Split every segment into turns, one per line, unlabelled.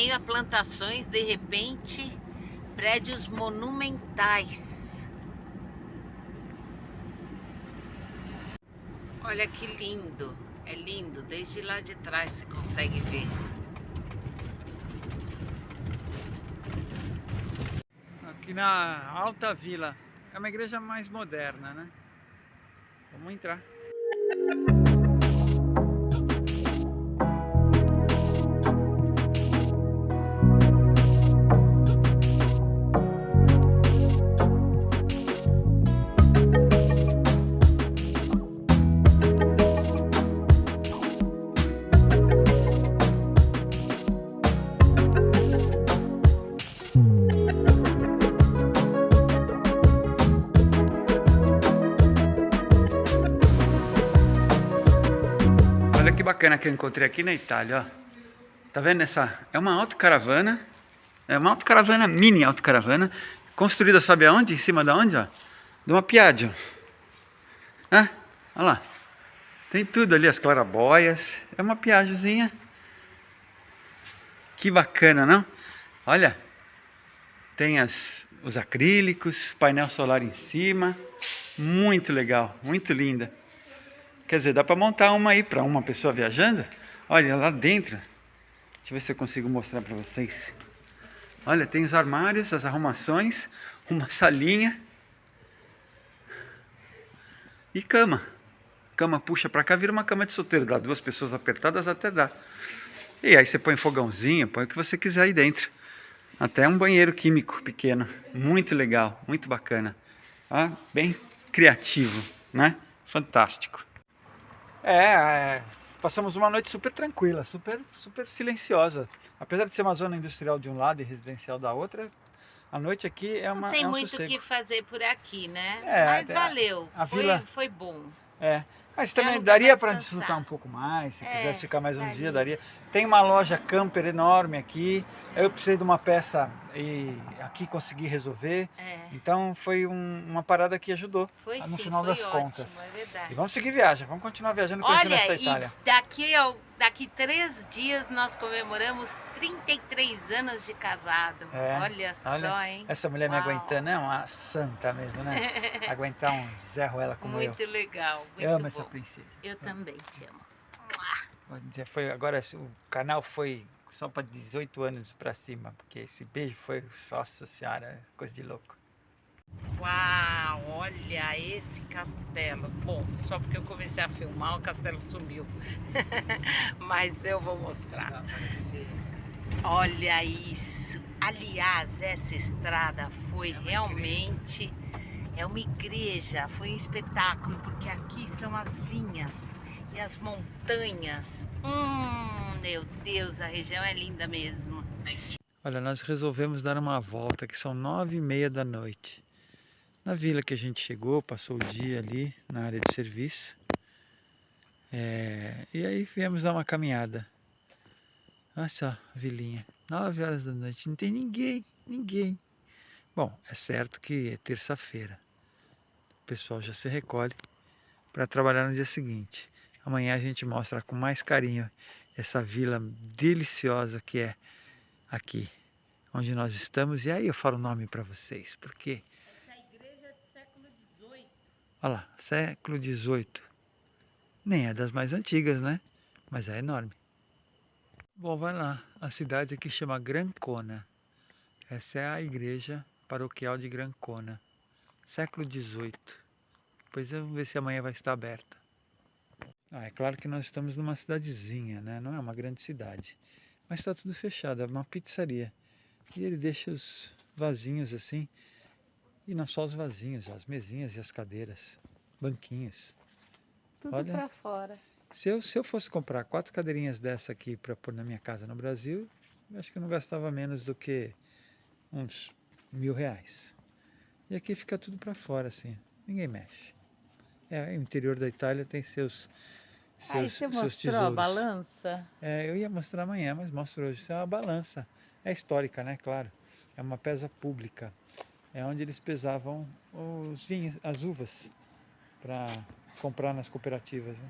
meio a plantações, de repente, prédios monumentais. Olha que lindo, é lindo, desde lá de trás você consegue ver.
Aqui na Alta Vila, é uma igreja mais moderna, né? Vamos entrar. Olha que bacana que eu encontrei aqui na Itália, ó. Tá vendo essa? É uma autocaravana. É uma autocaravana, mini autocaravana. Construída, sabe aonde? Em cima da onde, ó? De uma Piaggio. Ah, olha lá. Tem tudo ali, as clarabóias. É uma Piaggiozinha. Que bacana, não? Olha, tem os acrílicos, painel solar em cima. Muito legal, muito linda. Quer dizer, dá para montar uma aí para uma pessoa viajando. Olha, lá dentro. Deixa eu ver se eu consigo mostrar para vocês. Olha, tem os armários, as arrumações, uma salinha e cama. Cama puxa para cá, vira uma cama de solteiro. Dá duas pessoas apertadas até dá. E aí você põe fogãozinho, põe o que você quiser aí dentro. Até um banheiro químico pequeno. Muito legal, muito bacana. Ah, bem criativo, né? Fantástico. Passamos uma noite super tranquila, super silenciosa. Apesar de ser uma zona industrial de um lado e residencial da outra, a noite aqui
Não tem
é um
muito o
sossego.
que fazer por aqui, né?
É,
Mas valeu,
a vila.
foi bom.
É, mas
É um
também
lugar para
daria para desfrutar um
descansar.
pouco mais, se quisesse
É,
ficar mais um dia,
daria.
daria. Tem uma loja camper enorme aqui, eu precisei de uma peça e aqui consegui resolver,
É,
então foi uma parada que ajudou
foi
no
sim,
final
foi
das
ótimo,
contas.
é
E
verdade.
vamos seguir viagem, vamos continuar viajando, conhecendo
Olha,
essa
e
Itália.
daqui 3 dias nós comemoramos 33 anos de casado.
É,
Olha
olha,
só, hein?
essa mulher me
Uau!
aguentando é uma santa mesmo, né? Aguentar um Zé Ruela como eu.
Muito legal,
Eu
muito
amo essa
bom.
princesa.
Eu também te amo.
Agora o canal foi só para 18 anos para cima, porque esse beijo foi, nossa senhora, coisa de louco.
Uau, olha esse castelo. Bom, só porque eu comecei a filmar, o castelo sumiu. Mas eu vou mostrar. Olha isso. Aliás, essa estrada foi realmente é uma igreja, foi um espetáculo, porque aqui são as vinhas e as montanhas. Meu Deus, a região é linda mesmo.
Olha, nós resolvemos dar uma volta, que são 9h30 da noite. Na vila que a gente chegou, passou o dia ali na área de serviço. E aí viemos dar uma caminhada. Olha só, a vilinha. 9 horas da noite, não tem ninguém, ninguém. Bom, é certo que é terça-feira. O pessoal já se recolhe para trabalhar no dia seguinte. Amanhã a gente mostra com mais carinho essa vila deliciosa que é aqui, onde nós estamos. E aí eu falo o nome para vocês, porque...
Essa igreja é do século XVIII.
Olha lá, século XVIII. Nem é das mais antigas, né? Mas é enorme. Bom, vai lá. A cidade aqui chama Grancona. Essa é a igreja paroquial de Grancona. Século XVIII. Pois vamos ver se amanhã vai estar aberta. É claro que nós estamos numa cidadezinha, né? Não é uma grande cidade. Mas está tudo fechado, é uma pizzaria. E ele deixa os vasinhos assim. E não só os vasinhos, as mesinhas e as cadeiras. Banquinhos.
Tudo
Olha,
pra fora.
se eu fosse comprar 4 cadeirinhas dessa aqui para pôr na minha casa no Brasil, eu acho que eu não gastava menos do que uns R$ 1.000. E aqui fica tudo para fora assim, ninguém mexe. O interior da Itália tem
Aí você
seus
mostrou a
tesouros.
balança?
Eu ia mostrar amanhã, mas mostro hoje. Isso é uma balança. É histórica, né? Claro. É uma pesa pública. É onde eles pesavam os vinhos, as uvas, para comprar nas cooperativas. Né?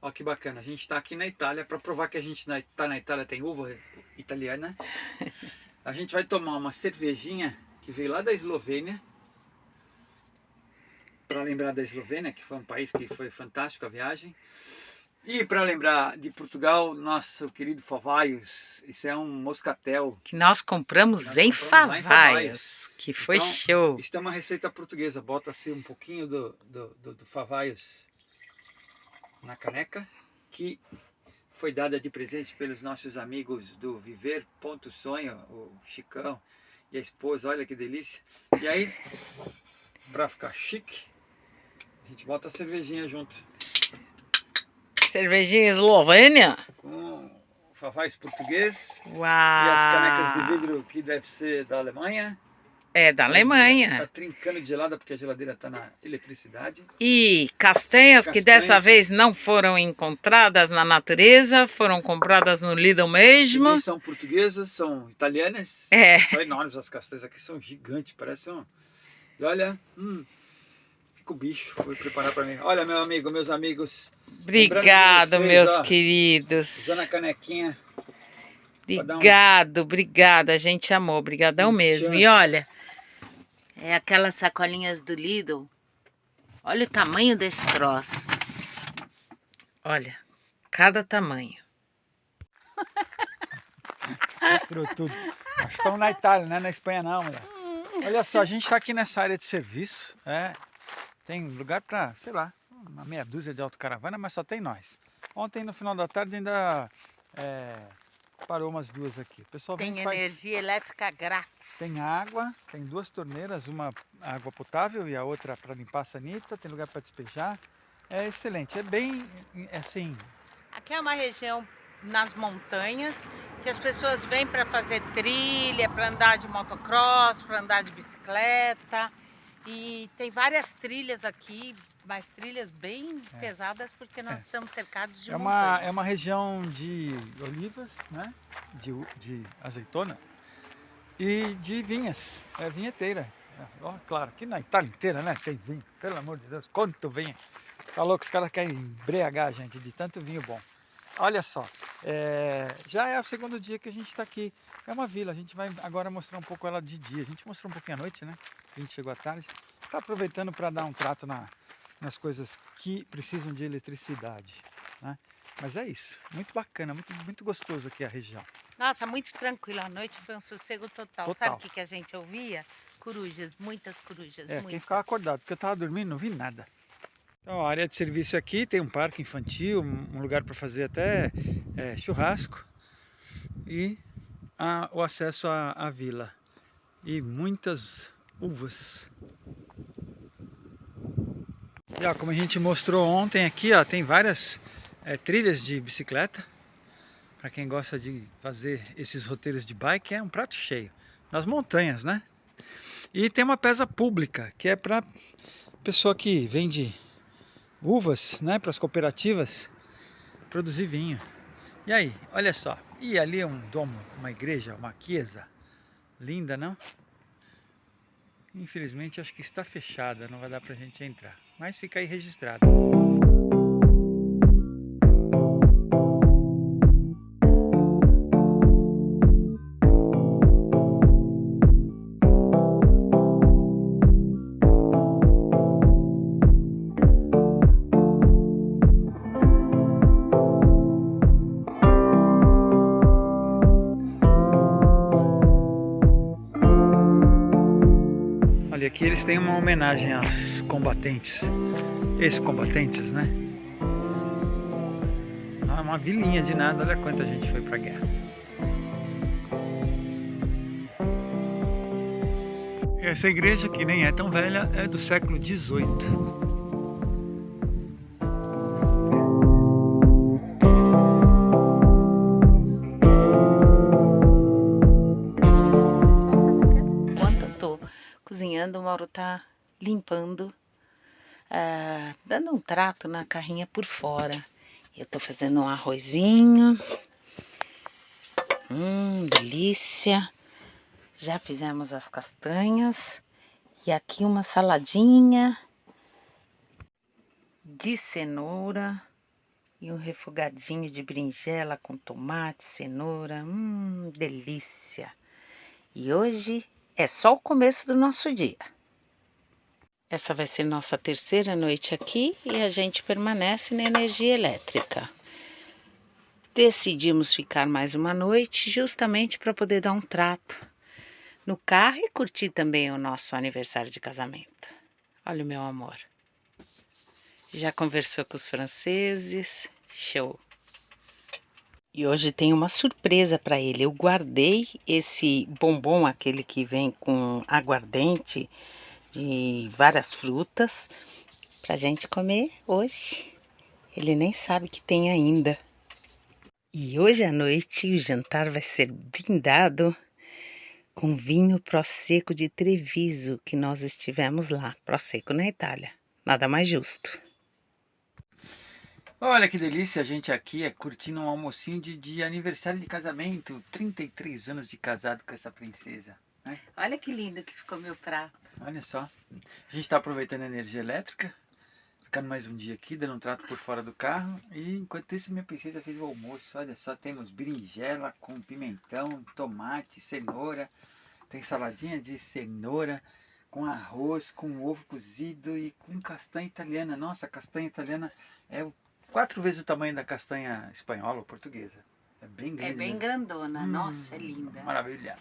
Ó que bacana, a gente está aqui na Itália, para provar que a gente está na Itália, tem uva italiana. A gente vai tomar uma cervejinha que veio lá da Eslovênia, para lembrar da Eslovênia, que foi um país que foi fantástico a viagem. E para lembrar de Portugal, nosso querido Favaios, isso é um moscatel.
Que nós compramos,
lá
em
em
Favaios,
Favaios.
que foi
Então,
show.
Isso é uma receita portuguesa, bota-se um pouquinho do Favaios na caneca, que foi dada de presente pelos nossos amigos do Viver Ponto Sonho, o Chicão e a esposa, olha que delícia. E aí, para ficar chique, a gente bota a cervejinha junto.
Cervejinha Eslovênia?
Com o Favais português.
Uau!
E as canecas de vidro que deve ser da Alemanha.
É, da Alemanha.
Tá trincando de gelada porque a geladeira tá na eletricidade.
E castanhas que dessa vez não foram encontradas na natureza, foram compradas no Lidl mesmo.
Nem são portuguesas, são italianas.
É.
São enormes as castanhas aqui, são gigantes, parecem um... E olha, fica o bicho, vou preparar para mim. Olha, meu amigo, meus amigos.
Obrigado,
vocês,
meus
ó,
queridos.
usando a canequinha.
Obrigado, obrigado. A gente amou, obrigadão mesmo. E olha, é aquelas sacolinhas do Lidl. Olha o tamanho desse troço. Olha, cada tamanho.
Mostrou tudo. Nós estamos na Itália, não é na Espanha não, mulher. Olha só, a gente está aqui nessa área de serviço. Tem lugar para, sei lá, uma meia dúzia de autocaravana, mas só tem nós. Ontem, no final da tarde, ainda parou umas duas aqui. O pessoal
tem energia elétrica grátis.
Tem água, tem duas torneiras, uma água potável e a outra para limpar a sanita, tem lugar para despejar. É excelente, é bem assim.
Aqui é uma região nas montanhas que as pessoas vêm para fazer trilha, para andar de motocross, para andar de bicicleta. E tem várias trilhas aqui, mas trilhas bem pesadas, porque nós estamos cercados de montanhas.
É uma região de olivas, né? De azeitona e de vinhas, é vinheteira. Claro, aqui na Itália inteira, né? Tem vinho, pelo amor de Deus, quanto vinho. Tá louco, os caras querem embriagar a gente de tanto vinho bom. Olha só, já é o segundo dia que a gente está aqui. É uma vila, a gente vai agora mostrar um pouco ela de dia. A gente mostrou um pouquinho à noite, né? A gente chegou à tarde. Está aproveitando para dar um trato nas coisas que precisam de eletricidade, né? Mas é isso, muito bacana, muito gostoso aqui a região.
Nossa, muito tranquilo, a noite foi um sossego total. Sabe o que a gente ouvia? Corujas, muitas corujas, muitas.
Quem ficava acordado, porque eu estava dormindo, não vi nada. Então, a área de serviço aqui tem um parque infantil, um lugar para fazer até churrasco e o acesso à vila e muitas uvas. E ó, como a gente mostrou ontem aqui, ó, tem várias trilhas de bicicleta. Para quem gosta de fazer esses roteiros de bike, é um prato cheio. Nas montanhas, né? E tem uma pesa pública, que é para pessoa que vende uvas, né, para as cooperativas produzir vinho. E aí, olha só, e ali é um domo, uma igreja, uma chiesa, linda, não? Infelizmente acho que está fechada, não vai dar pra gente entrar, mas fica aí registrado. Aqui eles têm uma homenagem aos combatentes, ex-combatentes, né? Não é uma vilinha de nada, olha quanta gente foi pra guerra. Essa igreja, que nem é tão velha, é do século XVIII.
Cozinhando, o Mauro tá limpando, dando um trato na carrinha por fora. Eu tô fazendo um arrozinho, delícia. Já fizemos as castanhas e aqui uma saladinha de cenoura E um refogadinho de berinjela com tomate, cenoura. Delícia! E hoje é só o começo do nosso dia. Essa vai ser nossa terceira noite aqui e a gente permanece na energia elétrica. Decidimos ficar mais uma noite justamente para poder dar um trato no carro e curtir também o nosso aniversário de casamento. Olha o meu amor. Já conversou com os franceses? Show! E hoje tem uma surpresa para ele. Eu guardei esse bombom, aquele que vem com aguardente de várias frutas, pra gente comer hoje. Ele nem sabe que tem ainda. E hoje à noite o jantar vai ser brindado com vinho Prosecco de Treviso, que nós estivemos lá. Prosecco na Itália. Nada mais justo.
Olha que delícia, a gente aqui curtindo um almocinho de aniversário de casamento. 33 anos de casado com essa princesa, né?
Olha que lindo que ficou meu prato.
Olha só, a gente está aproveitando a energia elétrica, ficando mais um dia aqui, dando um trato por fora do carro. E enquanto isso, minha princesa fez o almoço. Olha só, temos berinjela com pimentão, tomate, cenoura. Tem saladinha de cenoura com arroz, com ovo cozido e com castanha italiana. Nossa, a castanha italiana é 4 vezes o tamanho da castanha espanhola ou portuguesa. É bem grande.
É bem grandona. Nossa, é linda.
Maravilha.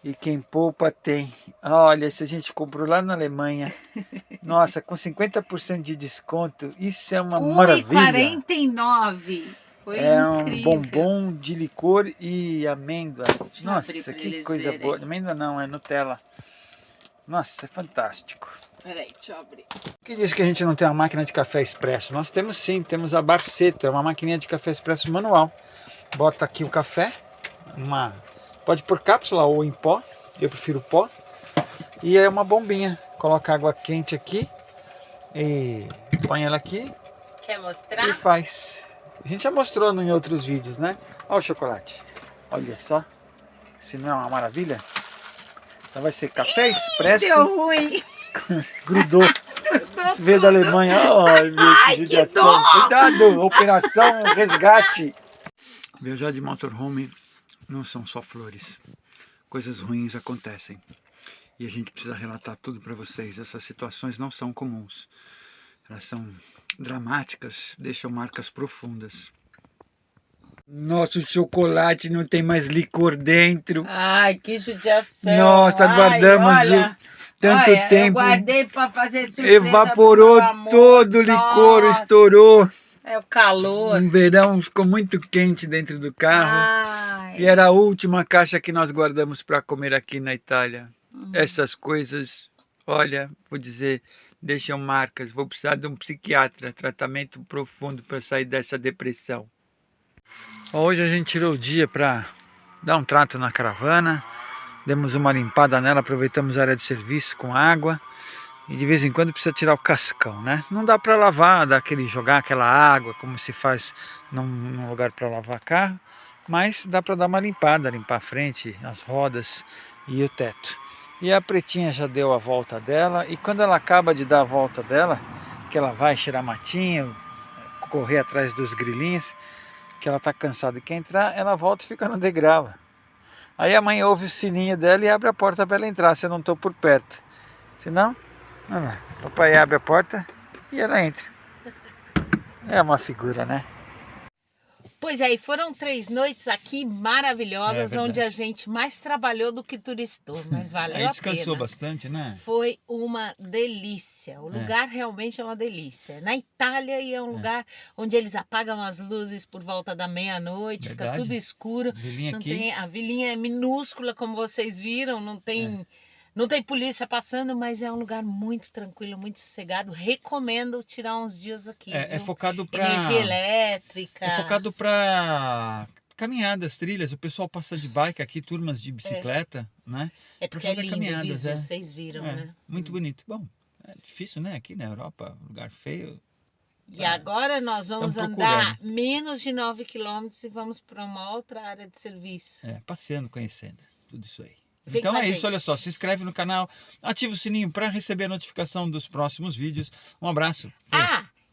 E quem poupa tem. Olha, se a gente comprou lá na Alemanha. Nossa, com 50% de desconto. Isso é uma maravilha.
1,49. Foi
incrível. Um
incrível.
bombom de licor e amêndoa.
Deixa
Nossa,
eu abrir pra
que
eles
coisa
verem.
boa. Amêndoa não, é Nutella. Nossa, é fantástico.
Peraí, deixa eu abrir.
Quem disse que a gente não tem uma máquina de café expresso? Nós temos sim, temos a Barceto, é uma maquininha de café expresso manual. Bota aqui o café, pode pôr cápsula ou em pó, eu prefiro pó. E é uma bombinha, coloca água quente aqui e põe ela aqui.
Quer mostrar?
E faz. A gente já mostrou em outros vídeos, né? Olha o chocolate, olha só, se não é uma maravilha? Então vai ser café expresso.
Deu ruim.
Grudou. Isso veio da Alemanha. Ai, meu, que judiação. Cuidado, operação resgate. Viajar de motorhome não são só flores. Coisas ruins acontecem. E a gente precisa relatar tudo para vocês. Essas situações não são comuns. Elas são dramáticas, deixam marcas profundas. Nosso chocolate não tem mais licor dentro.
Ai, que judiação.
Nossa, guardamos tanto tempo.
Eu guardei para fazer surpresa.
Evaporou todo o licor, estourou.
É o calor.
Um verão ficou muito quente dentro do carro.
Ai.
E era a última caixa que nós guardamos para comer aqui na Itália. Essas coisas, olha, vou dizer, deixam marcas. Vou precisar de um psiquiatra, tratamento profundo para sair dessa depressão. Hoje a gente tirou o dia para dar um trato na caravana. Demos uma limpada nela, aproveitamos a área de serviço com água. E de vez em quando precisa tirar o cascão, né? Não dá para lavar, jogar aquela água como se faz num lugar para lavar carro. Mas dá para dar uma limpada, limpar a frente, as rodas e o teto. E a pretinha já deu a volta dela. E quando ela acaba de dar a volta dela, que ela vai cheirar matinho, correr atrás dos grilinhos, que ela está cansada e quer entrar, ela volta e fica no degrau. Aí a mãe ouve o sininho dela e abre a porta para ela entrar, se eu não estou por perto. Senão, olha lá, papai abre a porta e ela entra. É uma figura, né?
Pois é, e foram 3 noites aqui maravilhosas, onde a gente mais trabalhou do que turistou, mas valeu a pena.
Descansou bastante, né?
Foi uma delícia, o lugar realmente é uma delícia. Na Itália, e é um lugar onde eles apagam as luzes por volta da meia-noite, fica tudo escuro.
Vilinha aqui.
A vilinha é minúscula, como vocês viram, não tem polícia passando, mas é um lugar muito tranquilo, muito sossegado. Recomendo tirar uns dias aqui.
É focado para
energia elétrica.
É focado para caminhadas, trilhas. O pessoal passa de bike aqui, turmas de bicicleta, né?
É porque é lindo, caminhadas, vocês viram, né?
Muito bonito. Bom, é difícil, né? Aqui na Europa, lugar feio.
E agora nós vamos andar menos de 9 quilômetros e vamos para uma outra área de serviço.
Passeando, conhecendo tudo isso aí.
Vem
então
é
isso, olha só, se inscreve no canal, ativa o sininho para receber a notificação dos próximos vídeos. Um abraço.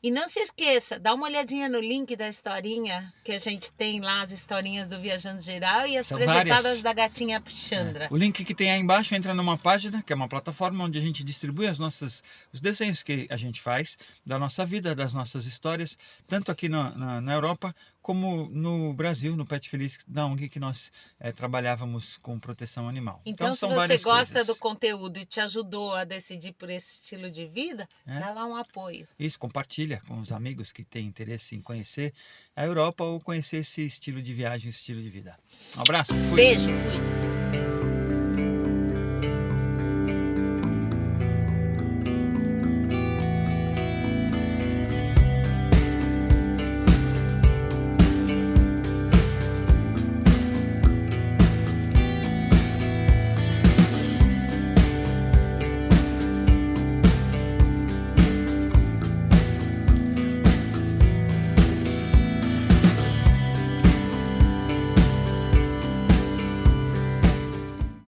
E não se esqueça, dá uma olhadinha no link da historinha que a gente tem lá, as historinhas do Viajando Geral e as
São
presepadas
várias.
da gatinha Xandra.
O link que tem aí embaixo entra numa página, que é uma plataforma onde a gente distribui os desenhos que a gente faz, da nossa vida, das nossas histórias, tanto aqui na Europa, como no Brasil, no Pet Feliz, da ONG que nós trabalhávamos com proteção animal.
Então se
são
você
várias
gosta
coisas.
do conteúdo e te ajudou a decidir por esse estilo de vida, dá lá um apoio.
Isso, compartilha com os amigos que têm interesse em conhecer a Europa ou conhecer esse estilo de viagem, esse estilo de vida. Um abraço, fui!
Beijo, fui!